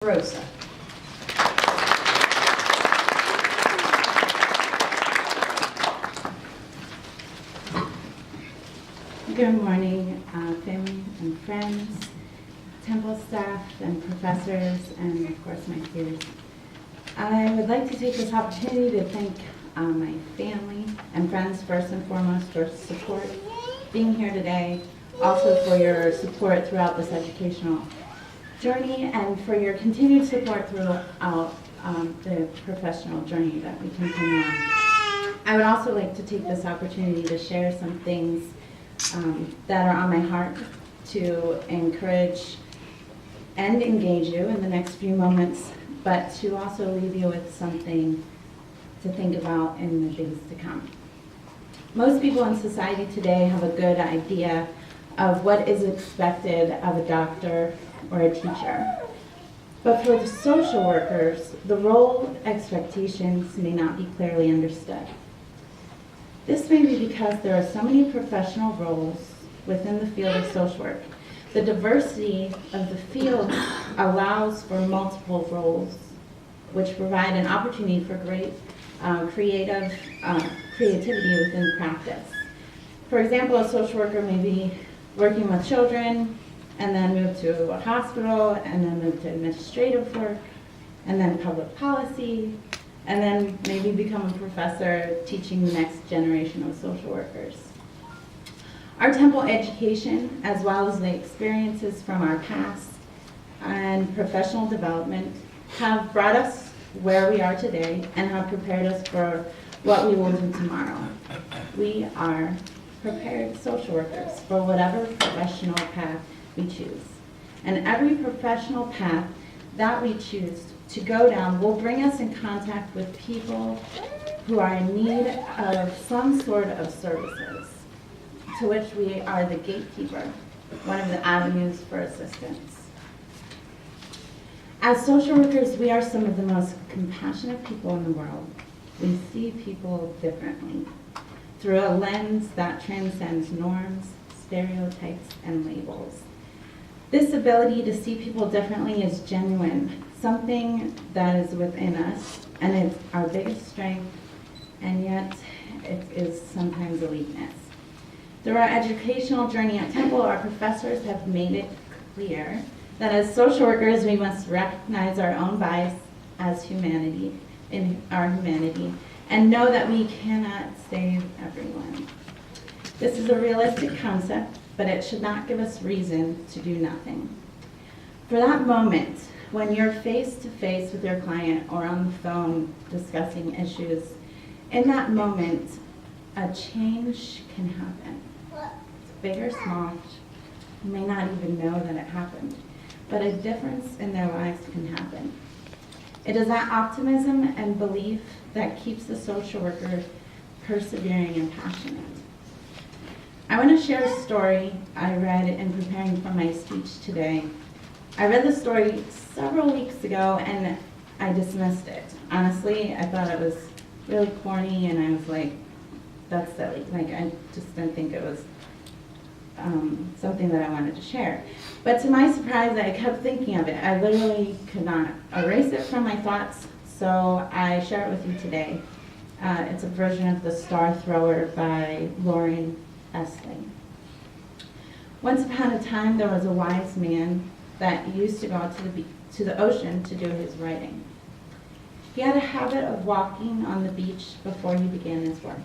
DeRosa. Good morning, family and friends, temple staff and professors, and of course my peers. I would like to take this opportunity to thank my family and friends first and foremost for support, being here today, also for your support throughout this educational journey and for your continued support throughout the professional journey that we continue on. I would also like to take this opportunity to share some things that are on my heart to encourage and engage you in the next few moments, but to also leave you with something to think about in the days to come. Most people in society today have a good idea of what is expected of a doctor or a teacher. But for the social workers, the role expectations may not be clearly understood. This may be because there are so many professional roles within the field of social work. The diversity of the field allows for multiple roles, which provide an opportunity for great creativity within practice. For example, a social worker may be working with children and then move to a hospital and then move to administrative work and then public policy, and then maybe become a professor teaching the next generation of social workers. Our temple education, as well as the experiences from our past and professional development, have brought us where we are today and have prepared us for what we will do tomorrow. We are prepared social workers for whatever professional path we choose. And every professional path that we choose to go down will bring us in contact with people who are in need of some sort of services, to which we are the gatekeeper, one of the avenues for assistance. As social workers, we are some of the most compassionate people in the world. We see people differently, through a lens that transcends norms, stereotypes, and labels. This ability to see people differently is genuine, something that is within us, and it's our biggest strength, and yet it is sometimes a weakness. Through our educational journey at Temple, our professors have made it clear that as social workers, we must recognize our own bias as humanity, in our humanity, and know that we cannot save everyone. This is a realistic concept, but it should not give us reason to do nothing. For that moment, when you're face to face with your client or on the phone discussing issues, in that moment, a change can happen. It's big or small, you may not even know that it happened, but a difference in their lives can happen. It is that optimism and belief that keeps the social worker persevering and passionate. I want to share a story I read in preparing for my speech today. I read the story several weeks ago and I dismissed it. Honestly, I thought it was really corny and I was like, that's silly. Like, I just didn't think it was something that I wanted to share. But to my surprise, I kept thinking of it. I literally could not erase it from my thoughts, so I share it with you today. It's a version of The Star Thrower by Lauren Esling. Once upon a time, there was a wise man that used to go to the ocean to do his writing. He had a habit of walking on the beach before he began his work.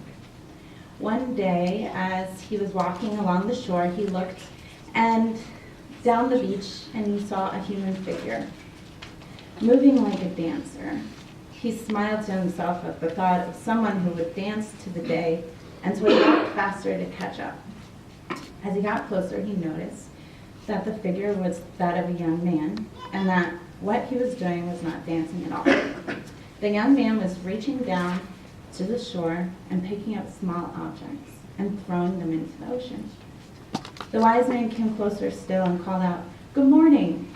One day, as he was walking along the shore, he looked down the beach and he saw a human figure, moving like a dancer. He smiled to himself at the thought of someone who would dance to the day, and so he walked faster to catch up. As he got closer, he noticed that the figure was that of a young man, and that what he was doing was not dancing at all. The young man was reaching down to the shore and picking up small objects and throwing them into the ocean. The wise man came closer still and called out, "Good morning.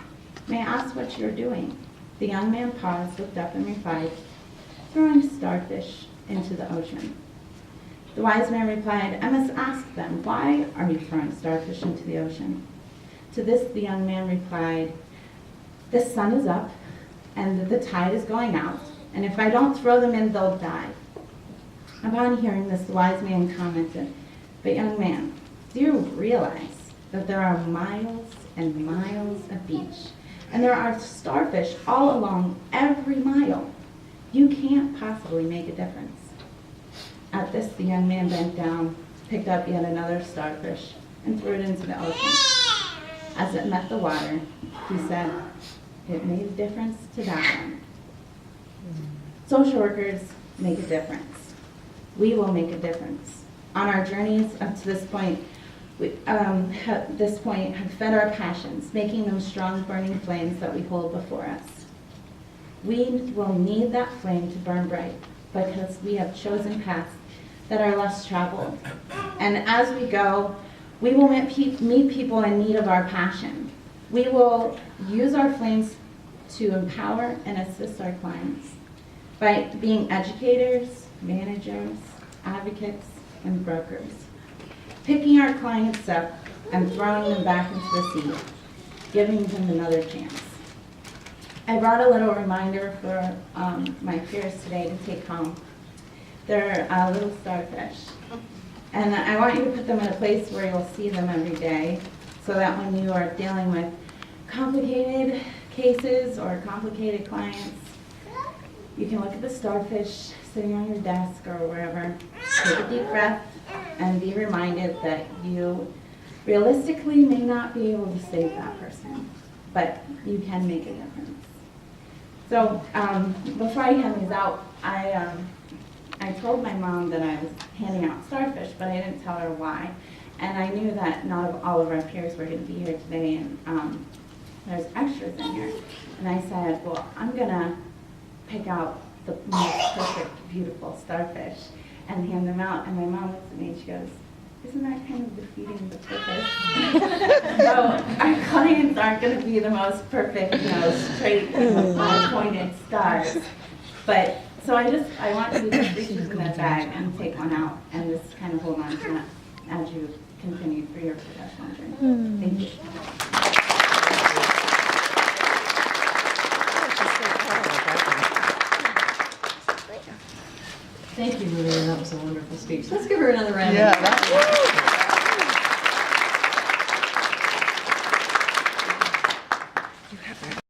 May I ask what you're doing?" The young man paused, looked up, and replied, "Throwing starfish into the ocean." The wise man replied, "I must ask them, why are you throwing starfish into the ocean?" To this, the young man replied, "The sun is up, and the tide is going out, and if I don't throw them in, they'll die. Upon hearing this, the wise man commented, "But young man, do you realize that there are miles and miles of beach, and there are starfish all along every mile? You can't possibly make a difference." At this, the young man bent down, picked up yet another starfish, and threw it into the ocean. As it met the water, he said, "It made a difference to that one." Social workers make a difference. We will make a difference. On our journeys up to this point, we have fed our passions, making them strong, burning flames that we hold before us. We will need that flame to burn bright because we have chosen paths that are less traveled. And as we go, we will meet people in need of our passion. We will use our flames to empower and assist our clients by being educators, managers, advocates, and brokers, picking our clients up and throwing them back into the sea, giving them another chance. I brought a little reminder for my peers today to take home. They're little starfish. And I want you to put them in a place where you'll see them every day, so that when you are dealing with complicated cases or complicated clients, you can look at the starfish sitting on your desk or wherever, take a deep breath, and be reminded that you realistically may not be able to save that person, but you can make a difference. So before I hand these out, I told my mom that I was handing out starfish, but I didn't tell her why. And I knew that not all of our peers were going to be here today, and there's extras in here. And I said, well, I'm going to pick out the most perfect, beautiful starfish and hand them out. And my mom looks at me and she goes, "Isn't that kind of defeating the purpose?" So our clients aren't going to be the most perfect, straight, pointed stars. But so I want you to just reach in that bag and take one out and just kind of hold on to that as you continue through your professional journey. Thank you. Thank you, Maria. That was a wonderful speech. Let's give her another round. Yeah.